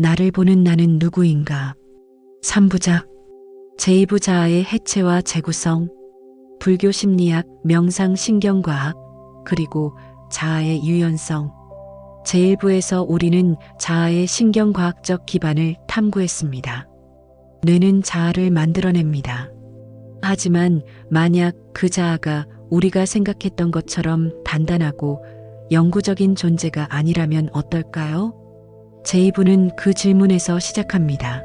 나를 보는 나는 누구인가? 3부작 제2부 자아의 해체와 재구성, 불교 심리학, 명상 신경과학, 그리고 자아의 유연성. 제1부에서 우리는 자아의 신경과학적 기반을 탐구했습니다. 뇌는 자아를 만들어냅니다. 하지만 만약 그 자아가 우리가 생각했던 것처럼 단단하고 영구적인 존재가 아니라면 어떨까요? 제2부는 그 질문에서 시작합니다.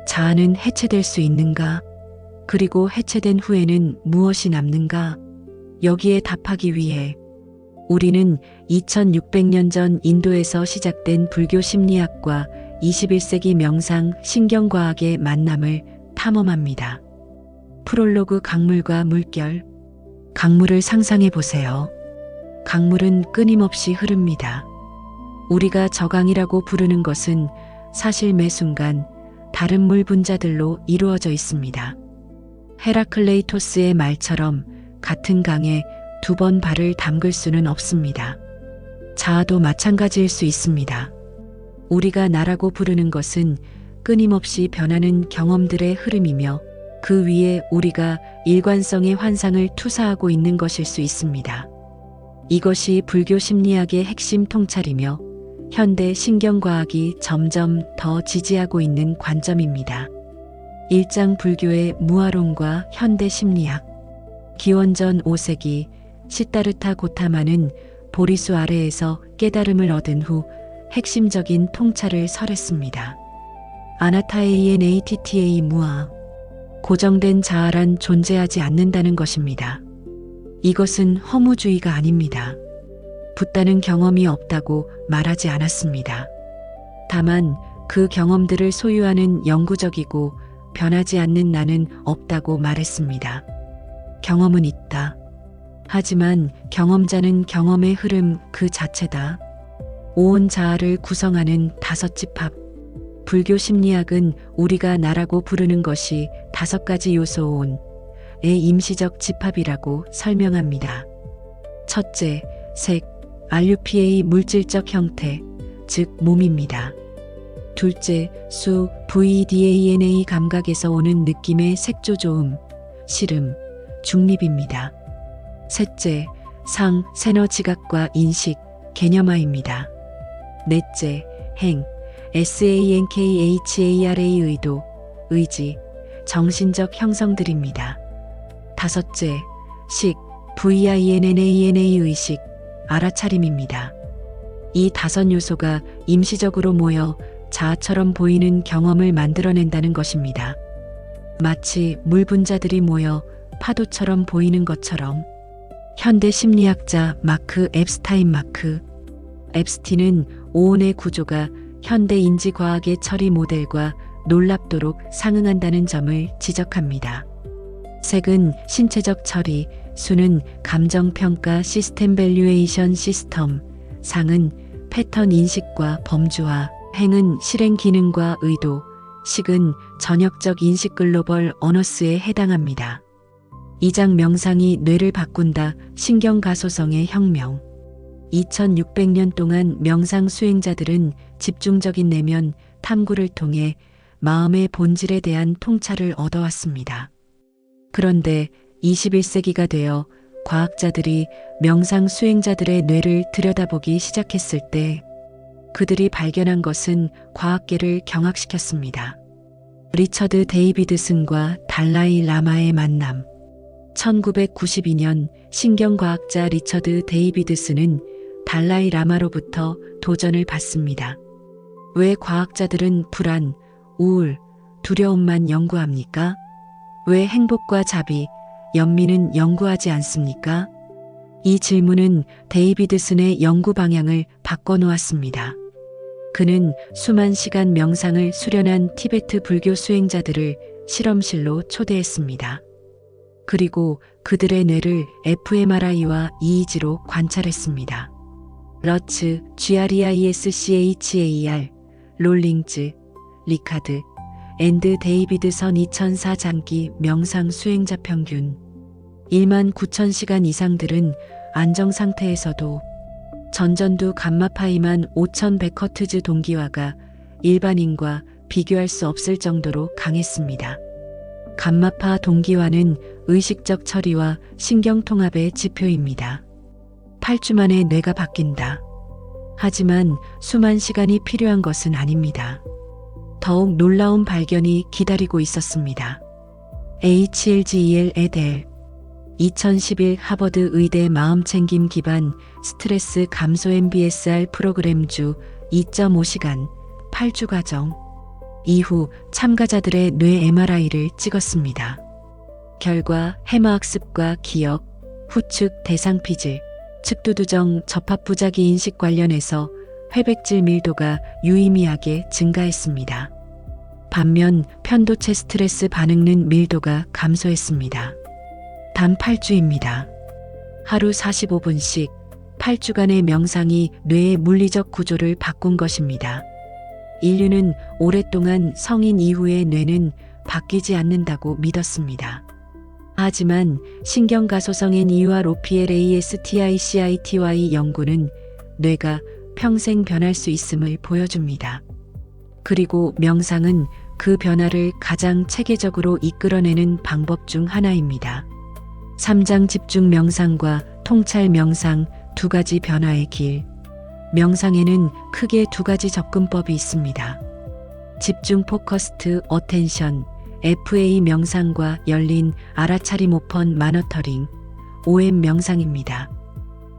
자아는 해체될 수 있는가? 그리고 해체된 후에는 무엇이 남는가? 여기에 답하기 위해 우리는 2600년 전 인도에서 시작된 불교 심리학과 21세기 명상 신경과학의 만남을 탐험합니다. 프롤로그 강물과 물결. 강물을 상상해 보세요. 강물은 끊임없이 흐릅니다. 우리가 저강이라고 부르는 것은 사실 매 순간 다른 물 분자들로 이루어져 있습니다. 헤라클레이토스의 말처럼 같은 강에 2번 발을 담글 수는 없습니다. 자아도 마찬가지일 수 있습니다. 우리가 나라고 부르는 것은 끊임없이 변하는 경험들의 흐름이며 그 위에 우리가 일관성의 환상을 투사하고 있는 것일 수 있습니다. 이것이 불교 심리학의 핵심 통찰이며 현대 신경과학이 점점 더 지지하고 있는 관점입니다. 1장 불교의 무아론과 현대 심리학. 기원전 5세기 시타르타 고타마는 보리수 아래에서 깨달음을 얻은 후 핵심적인 통찰을 설했습니다. 아나타에이엔에이티티에이 무아. 고정된 자아란 존재하지 않는다는 것입니다. 이것은 허무주의가 아닙니다. 붙다는 경험이 없다고 말하지 않았습니다. 다만 그 경험들을 소유하는 영구적이고 변하지 않는 나는 없다고 말했습니다. 경험은 있다. 하지만 경험자는 경험의 흐름 그 자체다. 온 자아를 구성하는 5집합. 불교 심리학은 우리가 나라고 부르는 것이 5가지 요소 온의 임시적 집합이라고 설명합니다. 첫째, 색, RUP의 물질적 형태, 즉 몸입니다. 둘째, 수, VDANA 감각에서 오는 느낌의 색조조음, 실음, 중립입니다. 셋째, 상, 세너 지각과 인식, 개념화입니다. 넷째, 행, SANKHARA 의도, 의지, 정신적 형성들입니다. 다섯째, 식, VINNANA 의식, 알아차림입니다. 이 5 요소가 임시적으로 모여 자아처럼 보이는 경험을 만들어낸다는 것입니다. 마치 물 분자들이 모여 파도처럼 보이는 것처럼. 현대 심리학자 마크 앱스타인. 앱스틴은 오온의 구조가 현대 인지과학의 처리 모델과 놀랍도록 상응한다는 점을 지적합니다. 색은 신체적 처리, 수는 감정평가 시스템 밸류에이션 시스템, 상은 패턴 인식과 범주화, 행은 실행 기능과 의도, 식은 전역적 인식 글로벌 어너스에 해당합니다. 2장 명상이 뇌를 바꾼다. 신경가소성의 혁명. 2600년 동안 명상 수행자들은 집중적인 내면 탐구를 통해 마음의 본질에 대한 통찰을 얻어왔습니다. 그런데 21세기가 되어 과학자들이 명상 수행자들의 뇌를 들여다보기 시작했을 때 그들이 발견한 것은 과학계를 경악시켰습니다. 리처드 데이비드슨과 달라이 라마의 만남. 1992년 신경과학자 리처드 데이비드슨은 달라이 라마로부터 도전을 받습니다. 왜 과학자들은 불안, 우울, 두려움만 연구합니까? 왜 행복과 자비, 연민은 연구하지 않습니까? 이 질문은 데이비드슨의 연구 방향을 바꿔놓았습니다. 그는 수만 시간 명상을 수련한 티베트 불교 수행자들을 실험실로 초대했습니다. 그리고 그들의 뇌를 fMRI와 EEG로 관찰했습니다. 러츠, GREISCHAR, 롤링즈, 리카드, 앤드 데이비드선 2004 장기 명상 수행자 평균 19,000시간 이상들은 안정 상태에서도 전전두 감마파이만 5100Hz 동기화가 일반인과 비교할 수 없을 정도로 강했습니다. 감마파 동기화는 의식적 처리와 신경통합의 지표입니다. 8주 만에 뇌가 바뀐다. 하지만 수만 시간이 필요한 것은 아닙니다. 더욱 놀라운 발견이 기다리고 있었습니다. HLGEL 에델 2011 하버드 의대 마음챙김 기반 스트레스 감소 MBSR 프로그램 주 2.5시간 8주 과정 이후 참가자들의 뇌 MRI를 찍었습니다. 결과 해마학습과 기억, 후측 대상피질, 측두두정 접합부작위 인식 관련해서 회백질 밀도가 유의미하게 증가했습니다. 반면 편도체 스트레스 반응는 밀도가 감소했습니다. 단 8주입니다. 하루 45분씩 8주간의 명상이 뇌의 물리적 구조를 바꾼 것입니다. 인류는 오랫동안 성인 이후의 뇌는 바뀌지 않는다고 믿었습니다. 하지만 신경가소성 NEUROPLASTICITY 연구는 뇌가 평생 변할 수 있음을 보여줍니다. 그리고 명상은 그 변화를 가장 체계적으로 이끌어내는 방법 중 하나입니다. 3장 집중 명상과 통찰 명상 두 가지 변화의 길. 명상에는 크게 두 가지 접근법이 있습니다. 집중 포커스드 어텐션, FA 명상과 열린 알아차림 오펀 마너터링, OM 명상입니다.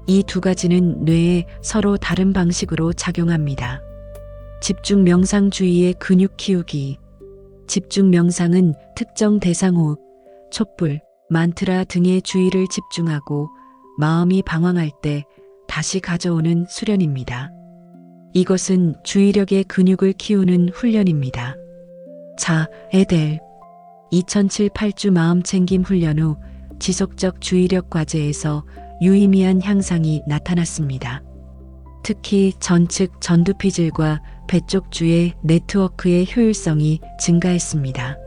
이 두 가지는 뇌에 서로 다른 방식으로 작용합니다. 집중 명상 주의의 근육 키우기. 집중 명상은 특정 대상 호흡, 촛불, 만트라 등의 주의를 집중하고 마음이 방황할 때 다시 가져오는 수련입니다. 이것은 주의력의 근육을 키우는 훈련입니다. 자, 에델 2007 8주 마음챙김 훈련 후 지속적 주의력 과제에서 유의미한 향상이 나타났습니다. 특히 전측 전두피질과 배쪽주의 네트워크의 효율성이 증가했습니다.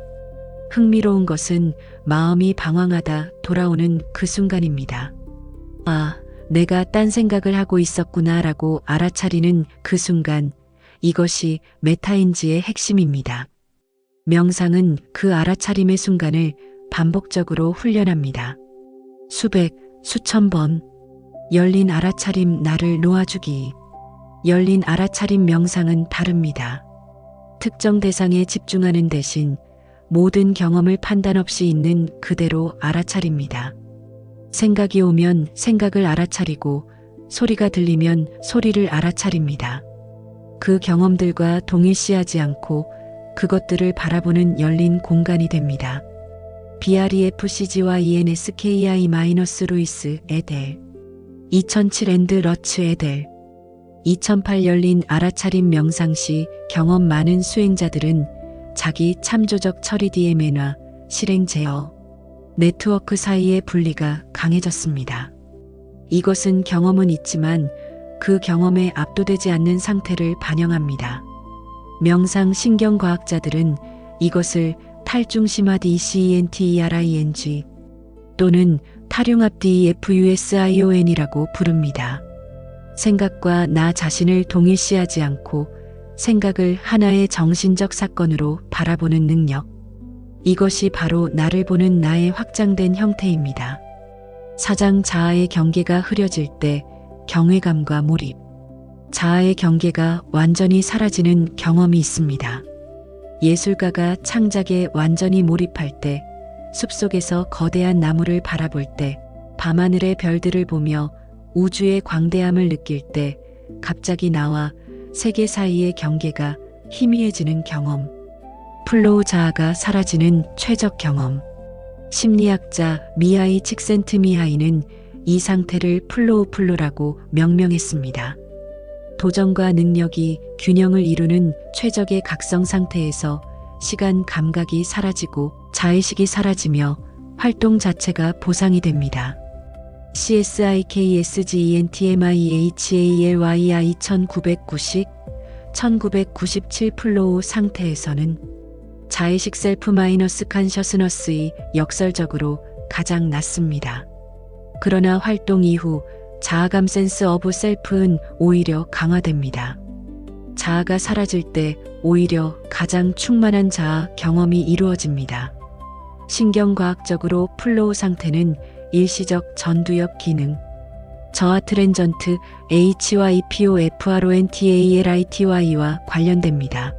흥미로운 것은 마음이 방황하다 돌아오는 그 순간입니다. 아, 내가 딴 생각을 하고 있었구나 라고 알아차리는 그 순간, 이것이 메타인지의 핵심입니다. 명상은 그 알아차림의 순간을 반복적으로 훈련합니다. 수백, 수천 번. 열린 알아차림 나를 놓아주기. 열린 알아차림 명상은 다릅니다. 특정 대상에 집중하는 대신 모든 경험을 판단 없이 있는 그대로 알아차립니다. 생각이 오면 생각을 알아차리고 소리가 들리면 소리를 알아차립니다. 그 경험들과 동일시하지 않고 그것들을 바라보는 열린 공간이 됩니다. BREFCG와 ENSKI-루이스 에델 2007 앤드 러츠 에델 2008 열린 알아차림 명상 시 경험 많은 수행자들은 자기 참조적 처리 DMN화 실행 제어 네트워크 사이의 분리가 강해졌습니다. 이것은 경험은 있지만 그 경험에 압도되지 않는 상태를 반영합니다. 명상 신경과학자들은 이것을 탈중심화 DCENTERING 또는 탈융합 DEFUSION이라고 부릅니다. 생각과 나 자신을 동일시하지 않고 생각을 하나의 정신적 사건으로 바라보는 능력. 이것이 바로 나를 보는 나의 확장된 형태입니다. 사장 자아의 경계가 흐려질 때 경외감과 몰입. 자아의 경계가 완전히 사라지는 경험이 있습니다. 예술가가 창작에 완전히 몰입할 때, 숲속에서 거대한 나무를 바라볼 때, 밤하늘의 별들을 보며 우주의 광대함을 느낄 때 갑자기 나와 세계 사이의 경계가 희미해지는 경험. 플로우 자아가 사라지는 최적 경험. 심리학자 미하이 칙센트미하이는 이 상태를 플로우라고 명명했습니다. 도전과 능력이 균형을 이루는 최적의 각성 상태에서 시간 감각이 사라지고 자의식이 사라지며 활동 자체가 보상이 됩니다. CSIKSGENTMIHALYI 1997 플로우 상태에서는 자의식 셀프 마이너스 컨셔스너스의 역설적으로 가장 낮습니다. 그러나 활동 이후 자아감 센스 오브 셀프는 오히려 강화됩니다. 자아가 사라질 때 오히려 가장 충만한 자아 경험이 이루어집니다. 신경과학적으로 플로우 상태는 일시적 전두엽 기능, 저하 트랜전트 HYPOFRONTALITY와 관련됩니다.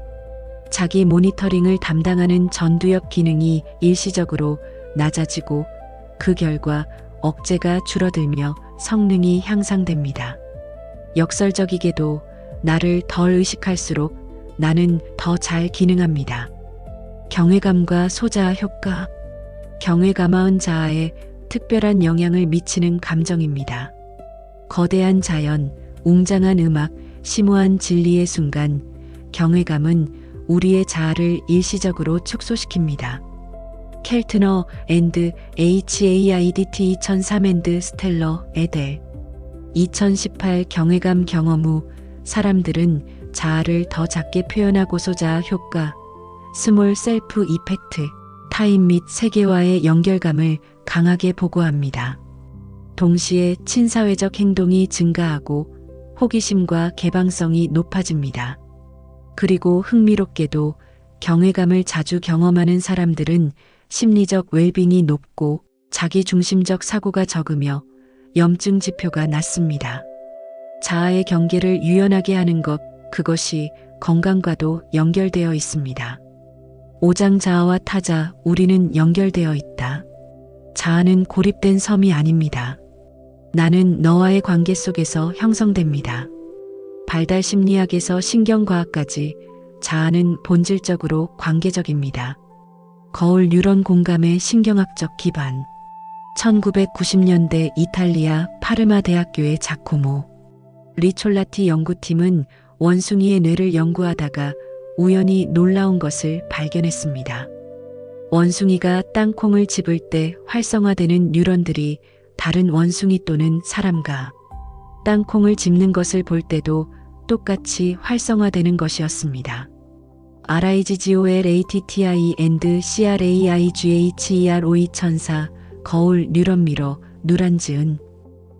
자기 모니터링을 담당하는 전두엽 기능이 일시적으로 낮아지고 그 결과 억제가 줄어들며 성능이 향상됩니다. 역설적이게도 나를 덜 의식할수록 나는 더 잘 기능합니다. 경외감과 소자아 효과. 경외감은 자아에 특별한 영향을 미치는 감정입니다. 거대한 자연, 웅장한 음악, 심오한 진리의 순간, 경외감은 우리의 자아를 일시적으로 축소시킵니다. 켈트너 앤드 HAIDT 2003 앤드 스텔러 에델 2018 경외감 경험 후 사람들은 자아를 더 작게 표현하고 소자아 효과, 스몰 셀프 이펙트, 타인 및 세계와의 연결감을 강하게 보고합니다. 동시에 친사회적 행동이 증가하고 호기심과 개방성이 높아집니다. 그리고 흥미롭게도 경외감을 자주 경험하는 사람들은 심리적 웰빙이 높고 자기중심적 사고가 적으며 염증 지표가 낮습니다. 자아의 경계를 유연하게 하는 것, 그것이 건강과도 연결되어 있습니다. 5장 자아와 타자, 우리는 연결되어 있다. 자아는 고립된 섬이 아닙니다. 나는 너와의 관계 속에서 형성됩니다. 발달 심리학에서 신경과학까지 자아는 본질적으로 관계적입니다. 거울 뉴런 공감의 신경학적 기반. 1990년대 이탈리아 파르마 대학교의 자코모 리촐라티 연구팀은 원숭이의 뇌를 연구하다가 우연히 놀라운 것을 발견했습니다. 원숭이가 땅콩을 집을 때 활성화되는 뉴런들이 다른 원숭이 또는 사람과 땅콩을 집는 것을 볼 때도 똑같이 활성화되는 것이었습니다. RIGGOLATTI and CRAIGHERO 2004 거울 뉴런 미러 누란즈은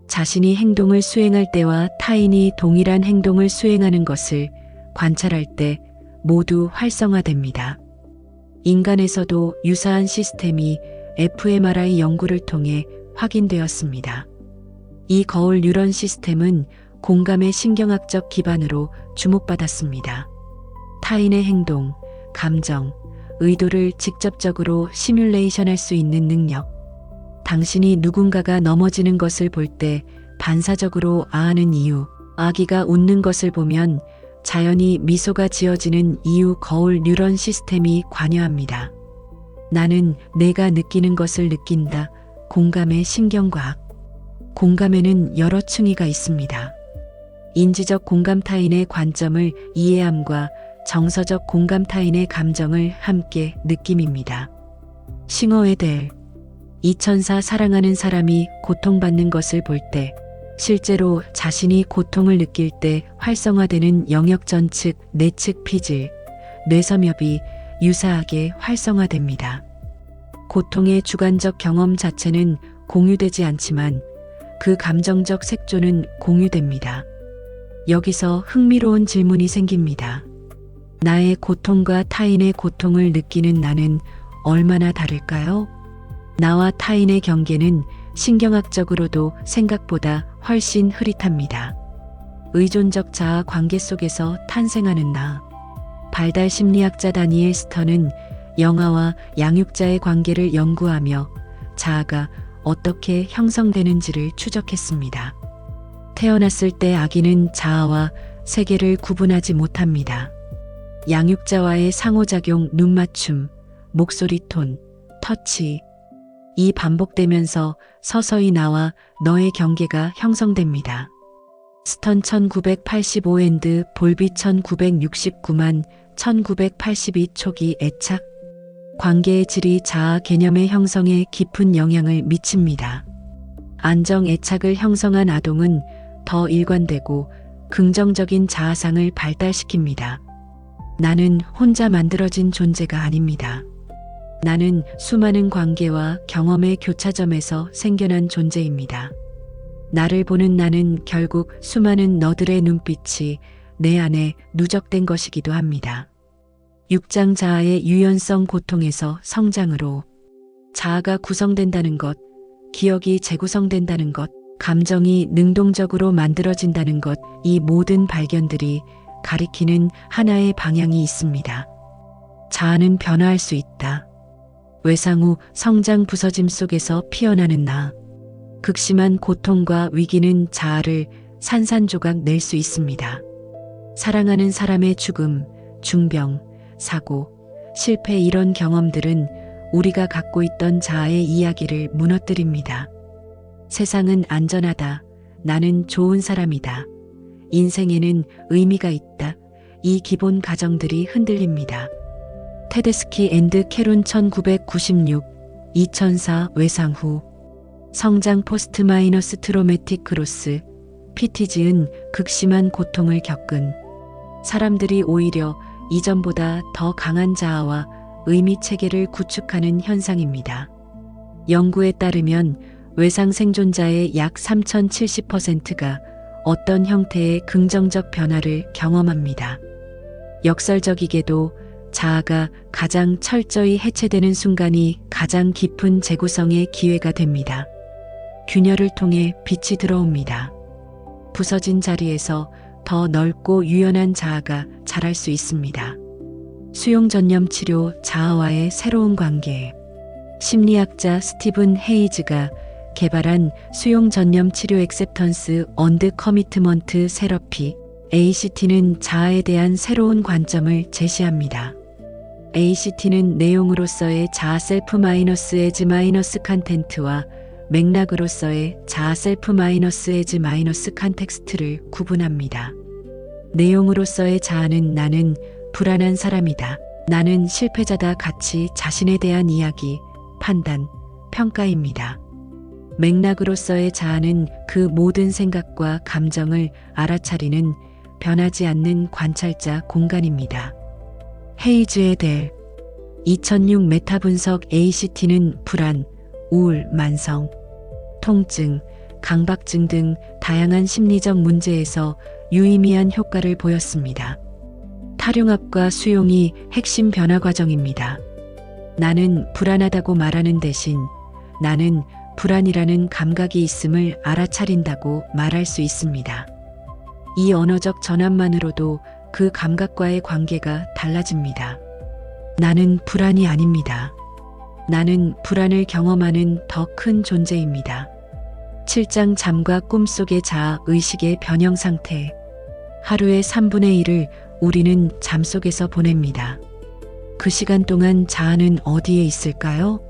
자신이 행동을 수행할 때와 타인이 동일한 행동을 수행하는 것을 관찰할 때 모두 활성화됩니다. 인간에서도 유사한 시스템이 fMRI 연구를 통해 확인되었습니다. 이 거울 뉴런 시스템은 공감의 신경학적 기반으로 주목받았습니다. 타인의 행동, 감정, 의도를 직접적으로 시뮬레이션할 수 있는 능력. 당신이 누군가가 넘어지는 것을 볼 때 반사적으로 아하는 이유, 아기가 웃는 것을 보면 자연히 미소가 지어지는 이유 거울 뉴런 시스템이 관여합니다. 나는 내가 느끼는 것을 느낀다. 공감의 신경과학. 공감에는 여러 층위가 있습니다. 인지적 공감 타인의 관점을 이해함과 정서적 공감 타인의 감정을 함께 느낌입니다. 싱어웨델 2004 사랑하는 사람이 고통받는 것을 볼 때 실제로 자신이 고통을 느낄 때 활성화되는 영역 전측, 내측 피질, 뇌섬엽이 유사하게 활성화됩니다. 고통의 주관적 경험 자체는 공유되지 않지만 그 감정적 색조는 공유됩니다. 여기서 흥미로운 질문이 생깁니다. 나의 고통과 타인의 고통을 느끼는 나는 얼마나 다를까요? 나와 타인의 경계는 신경학적으로도 생각보다 훨씬 흐릿합니다. 의존적 자아 관계 속에서 탄생하는 나. 발달 심리학자 다니엘 스턴은 영아와 양육자의 관계를 연구하며 자아가 어떻게 형성되는지를 추적했습니다. 태어났을 때 아기는 자아와 세계를 구분하지 못합니다. 양육자와의 상호작용, 눈맞춤, 목소리 톤, 터치, 이 반복되면서 서서히 나와 너의 경계가 형성됩니다. 스턴 1985 앤드 볼비 1969만 1982 초기 애착. 관계의 질이 자아 개념의 형성에 깊은 영향을 미칩니다. 안정 애착을 형성한 아동은 더 일관되고 긍정적인 자아상을 발달시킵니다. 나는 혼자 만들어진 존재가 아닙니다. 나는 수많은 관계와 경험의 교차점에서 생겨난 존재입니다. 나를 보는 나는 결국 수많은 너들의 눈빛이 내 안에 누적된 것이기도 합니다. 6장 자아의 유연성 고통에서 성장으로 자아가 구성된다는 것, 기억이 재구성된다는 것, 감정이 능동적으로 만들어진다는 것, 이 모든 발견들이 가리키는 하나의 방향이 있습니다. 자아는 변화할 수 있다. 외상 후 성장 부서짐 속에서 피어나는 나. 극심한 고통과 위기는 자아를 산산조각 낼 수 있습니다. 사랑하는 사람의 죽음, 중병, 사고, 실패 이런 경험들은 우리가 갖고 있던 자아의 이야기를 무너뜨립니다. 세상은 안전하다. 나는 좋은 사람이다. 인생에는 의미가 있다. 이 기본 가정들이 흔들립니다. 테데스키 앤드 캐룬 1996, 2004 외상 후 성장 포스트 마이너스 트로매틱 크로스 PTG은 극심한 고통을 겪은 사람들이 오히려 이전보다 더 강한 자아와 의미 체계를 구축하는 현상입니다. 연구에 따르면 외상 생존자의 약 3070%가 어떤 형태의 긍정적 변화를 경험합니다. 역설적이게도 자아가 가장 철저히 해체되는 순간이 가장 깊은 재구성의 기회가 됩니다. 균열을 통해 빛이 들어옵니다. 부서진 자리에서 더 넓고 유연한 자아가 자랄 수 있습니다. 수용 전념 치료 자아와의 새로운 관계. 심리학자 스티븐 헤이즈가 개발한 수용 전념 치료 액셉턴스 언드 커미트먼트 세러피 ACT는 자아에 대한 새로운 관점을 제시합니다. ACT는 내용으로서의 자아 셀프 마이너스 에즈 마이너스 컨텐트와 맥락으로서의 자아 셀프 마이너스 에즈 마이너스 컨텍스트를 구분합니다. 내용으로서의 자아는 나는 불안한 사람이다. 나는 실패자다 같이 자신에 대한 이야기, 판단, 평가입니다. 맥락으로서의 자아는 그 모든 생각과 감정을 알아차리는 변하지 않는 관찰자 공간입니다. 헤이즈의 델 2006 메타 분석 ACT는 불안, 우울, 만성, 통증, 강박증 등 다양한 심리적 문제에서 유의미한 효과를 보였습니다. 탈융합과 수용이 핵심 변화 과정입니다. 나는 불안하다고 말하는 대신 나는 불안이라는 감각이 있음을 알아차린다고 말할 수 있습니다. 이 언어적 전환만으로도 그 감각과의 관계가 달라집니다. 나는 불안이 아닙니다. 나는 불안을 경험하는 더 큰 존재입니다. 7장 잠과 꿈 속의 자아 의식의 변형 상태. 하루의 3분의 1을 우리는 잠 속에서 보냅니다. 그 시간 동안 자아는 어디에 있을까요?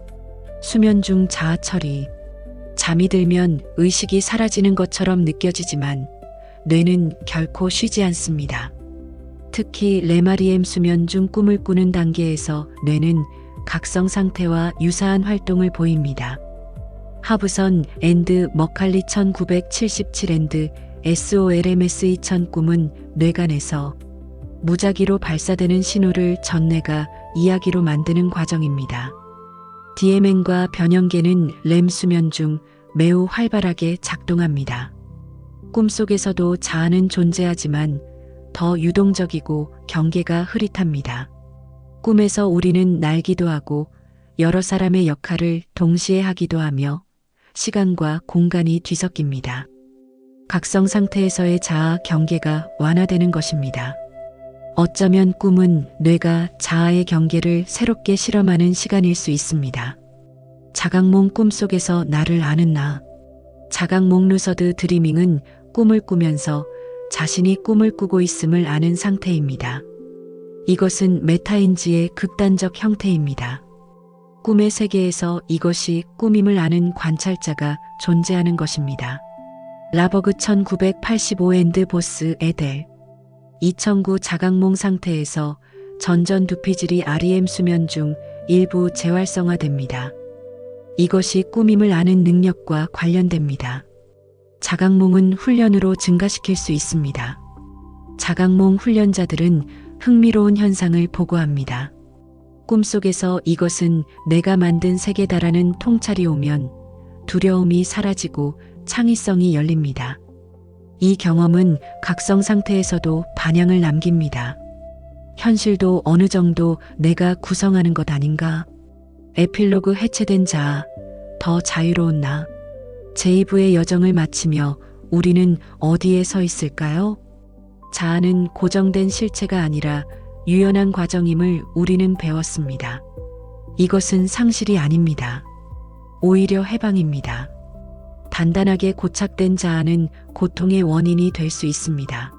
수면 중 자아 처리. 잠이 들면 의식이 사라지는 것처럼 느껴지지만 뇌는 결코 쉬지 않습니다. 특히 레마리엠 수면 중 꿈을 꾸는 단계에서 뇌는 각성 상태와 유사한 활동을 보입니다. 하브선 앤드 머칼리 1977 앤드 SOLMS 2000 꿈은 뇌간에서 무작위로 발사되는 신호를 전뇌가 이야기로 만드는 과정입니다. DMN과 변형계는 렘 수면 중 매우 활발하게 작동합니다. 꿈속에서도 자아는 존재하지만 더 유동적이고 경계가 흐릿합니다. 꿈에서 우리는 날기도 하고 여러 사람의 역할을 동시에 하기도 하며 시간과 공간이 뒤섞입니다. 각성 상태에서의 자아 경계가 완화되는 것입니다. 어쩌면 꿈은 뇌가 자아의 경계를 새롭게 실험하는 시간일 수 있습니다. 자각몽 꿈속에서 나를 아는 나. 자각몽 루서드 드리밍은 꿈을 꾸면서 자신이 꿈을 꾸고 있음을 아는 상태입니다. 이것은 메타인지의 극단적 형태입니다. 꿈의 세계에서 이것이 꿈임을 아는 관찰자가 존재하는 것입니다. 라버그 1985 앤드 보스 에델 2009 자각몽 상태에서 전전 두피질이 REM 수면 중 일부 재활성화됩니다. 이것이 꿈임을 아는 능력과 관련됩니다. 자각몽은 훈련으로 증가시킬 수 있습니다. 자각몽 훈련자들은 흥미로운 현상을 보고합니다. 꿈속에서 이것은 내가 만든 세계다라는 통찰이 오면 두려움이 사라지고 창의성이 열립니다. 이 경험은 각성 상태에서도 반향을 남깁니다. 현실도 어느 정도 내가 구성하는 것 아닌가? 에필로그 해체된 자아, 더 자유로운 나. 제2부의 여정을 마치며 우리는 어디에 서 있을까요? 자아는 고정된 실체가 아니라 유연한 과정임을 우리는 배웠습니다. 이것은 상실이 아닙니다. 오히려 해방입니다. 단단하게 고착된 자아는 고통의 원인이 될 수 있습니다.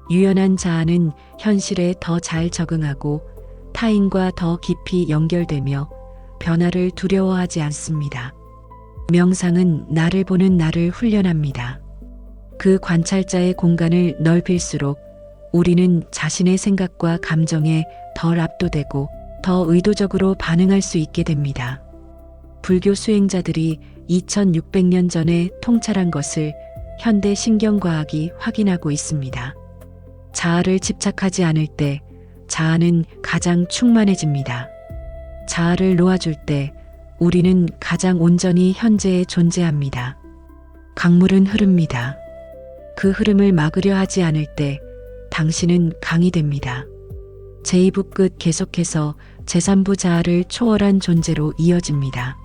유연한 자아는 현실에 더 잘 적응하고 타인과 더 깊이 연결되며 변화를 두려워하지 않습니다. 명상은 나를 보는 나를 훈련합니다. 그 관찰자의 공간을 넓힐수록 우리는 자신의 생각과 감정에 덜 압도되고 더 의도적으로 반응할 수 있게 됩니다. 불교 수행자들이 2600년 전에 통찰한 것을 현대 신경과학이 확인하고 있습니다. 자아를 집착하지 않을 때 자아는 가장 충만해집니다. 자아를 놓아줄 때 우리는 가장 온전히 현재에 존재합니다. 강물은 흐릅니다. 그 흐름을 막으려 하지 않을 때 당신은 강이 됩니다. 제2부 끝 계속해서 제3부 자아를 초월한 존재로 이어집니다.